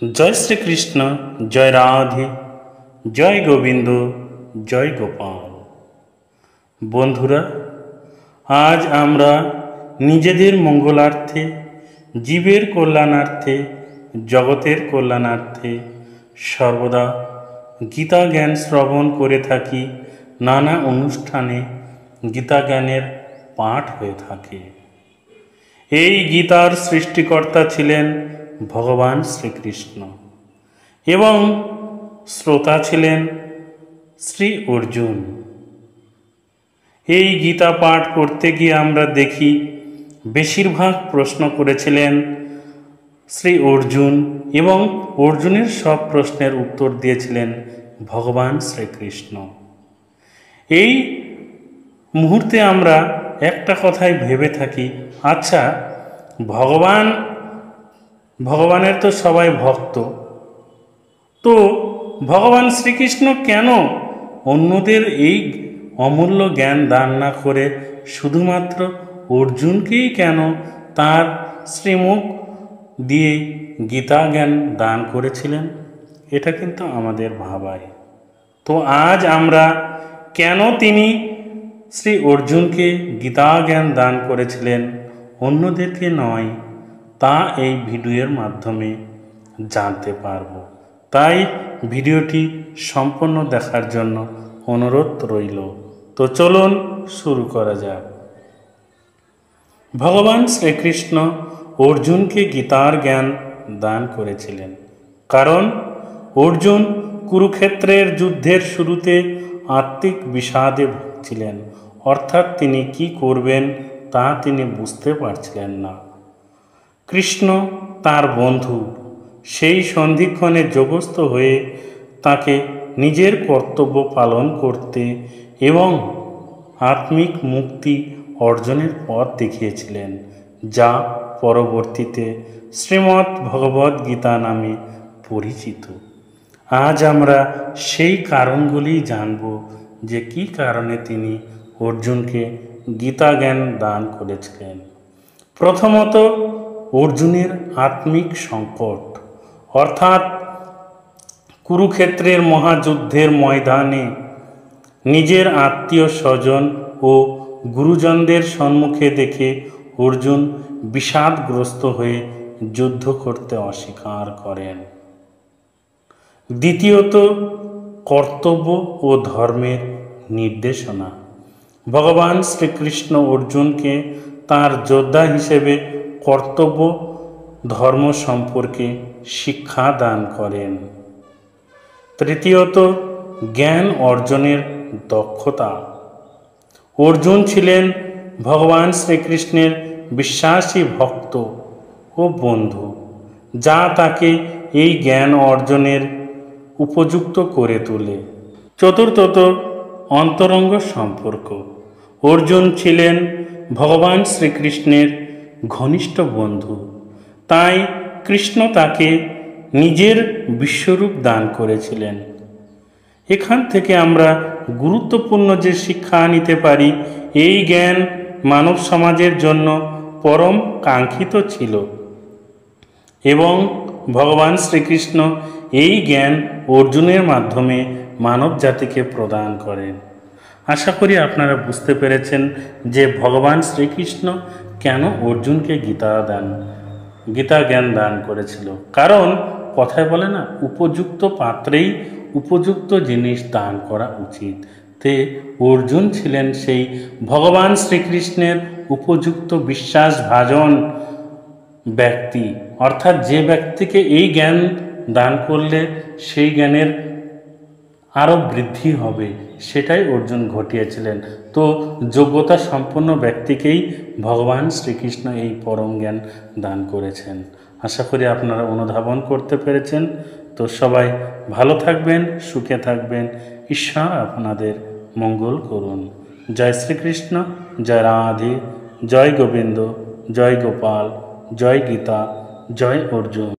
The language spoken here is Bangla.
জয় শ্রীকৃষ্ণ, জয় রাধে, জয় গোবিন্দ, জয় গোপাল। বন্ধুরা, আজ আমরা নিজেদের মঙ্গলার্থে, জীবের কল্যাণার্থে, জগতের কল্যাণার্থে সর্বদা গীতা জ্ঞান শ্রবণ করে থাকি। নানা অনুষ্ঠানে গীতা জ্ঞানের পাঠ হয়ে থাকে। এই গীতার সৃষ্টিকর্তা ছিলেন ভগবান শ্রীকৃষ্ণ এবং শ্রোতা ছিলেন শ্রী অর্জুন। এই গীতা পাঠ করতে গিয়ে আমরা দেখি বেশিরভাগ প্রশ্ন করেছিলেন শ্রী অর্জুন এবং অর্জুনের সব প্রশ্নের উত্তর দিয়েছিলেন ভগবান শ্রীকৃষ্ণ। এই মুহূর্তে আমরা একটা কথাই ভেবে থাকি, আচ্ছা, ভগবানের তো সবাই ভক্ত, তো ভগবান শ্রীকৃষ্ণ কেন অন্যদের এই অমূল্য জ্ঞান দান না করে শুধুমাত্র অর্জুনকেই কেন তার শ্রীমুখ দিয়ে গীতা জ্ঞান দান করেছিলেন? এটা কিন্তু আমাদের ভাবায়। তো আজ আমরা কেন তিনি শ্রী অর্জুনকে গীতা জ্ঞান দান করেছিলেন, অন্যদেরকে নয়, তা এই ভিডিওর মাধ্যমে জানতে পারব। তাই ভিডিওটি সম্পূর্ণ দেখার জন্য অনুরোধ রইল। তো চলুন শুরু করা যাক। ভগবান শ্রীকৃষ্ণ অর্জুনকে গীতার জ্ঞান দান করেছিলেন কারণ অর্জুন কুরুক্ষেত্রের যুদ্ধের শুরুতে আত্মিক বিষাদে ভুগছিলেন, অর্থাৎ তিনি কি করবেন তা তিনি বুঝতে পারছিলেন না। কৃষ্ণ তার বন্ধু, সেই সন্ধিক্ষণে যোগস্থ হয়ে তাকে নিজের কর্তব্য পালন করতে এবং আত্মিক মুক্তি অর্জনের পথ দেখিয়েছিলেন, যা পরবর্তীতে শ্রীমদ্ ভগবদ্ গীতা নামে পরিচিত। আজ আমরা সেই কারণগুলি জানব যে কী কারণে তিনি অর্জুনকে গীতা জ্ঞান দান করেছিলেন। প্রথমত, অর্জুনের আত্মিক সংকট, অর্থাৎ কুরুক্ষেত্রের মহাযুদ্ধের ময়দানে নিজের আত্মীয় স্বজন ও গুরুজনদের সম্মুখে দেখে অর্জুন বিষাদগ্রস্ত হয়ে যুদ্ধ করতে অস্বীকার করেন। দ্বিতীয়ত, কর্তব্য ও ধর্মের নির্দেশনা। ভগবান শ্রীকৃষ্ণ অর্জুনকে তার যোদ্ধা হিসেবে কর্তব্য ধর্ম সম্পর্কে শিক্ষা দান করেন। তৃতীয়ত, জ্ঞান অর্জনের দক্ষতা। অর্জুন ছিলেন ভগবান শ্রীকৃষ্ণের বিশ্বাসী ভক্ত ও বন্ধু, যা তাকে এই জ্ঞান অর্জনের উপযুক্ত করে তোলে। চতুর্থত, অন্তরঙ্গ সম্পর্ক। অর্জুন ছিলেন ভগবান শ্রীকৃষ্ণের ঘনিষ্ঠ বন্ধু, তাই কৃষ্ণ তাকে নিজের বিশ্বরূপ দান করেছিলেন। এখান থেকে আমরা গুরুত্বপূর্ণ যে শিক্ষা নিতে পারি, এই জ্ঞান মানব সমাজের জন্য পরম কাঙ্ক্ষিত ছিল এবং ভগবান শ্রীকৃষ্ণ এই জ্ঞান অর্জুনের মাধ্যমে মানব জাতিকে প্রদান করেন। আশা করি আপনারা বুঝতে পেরেছেন যে ভগবান শ্রীকৃষ্ণ কেন অর্জুনকে গীতা জ্ঞান দান করেছিল। কারণ কথায় বলে না, উপযুক্ত পাত্রেই উপযুক্ত জিনিস দান করা উচিত। তে অর্জুন ছিলেন সেই ভগবান শ্রীকৃষ্ণের উপযুক্ত বিশ্বাসভাজন ব্যক্তি, অর্থাৎ যে ব্যক্তিকে এই জ্ঞান দান করলে সেই জ্ঞানের আরও বৃদ্ধি হবে, সেটাই অর্জুন ঘটিয়েছিলেন। তো যোগ্যতা সম্পন্ন ব্যক্তিকেই ভগবান শ্রীকৃষ্ণ এই পরম জ্ঞান দান করেছেন। আশা করি আপনারা অনুধাবন করতে পেরেছেন। তো সবাই ভালো থাকবেন, সুখে থাকবেন, ঈশ্বর আপনাদের মঙ্গল করুন। জয় শ্রীকৃষ্ণ, জয় রাধে, জয় গোবিন্দ, জয় গোপাল, জয় গীতা, জয় অর্জুন।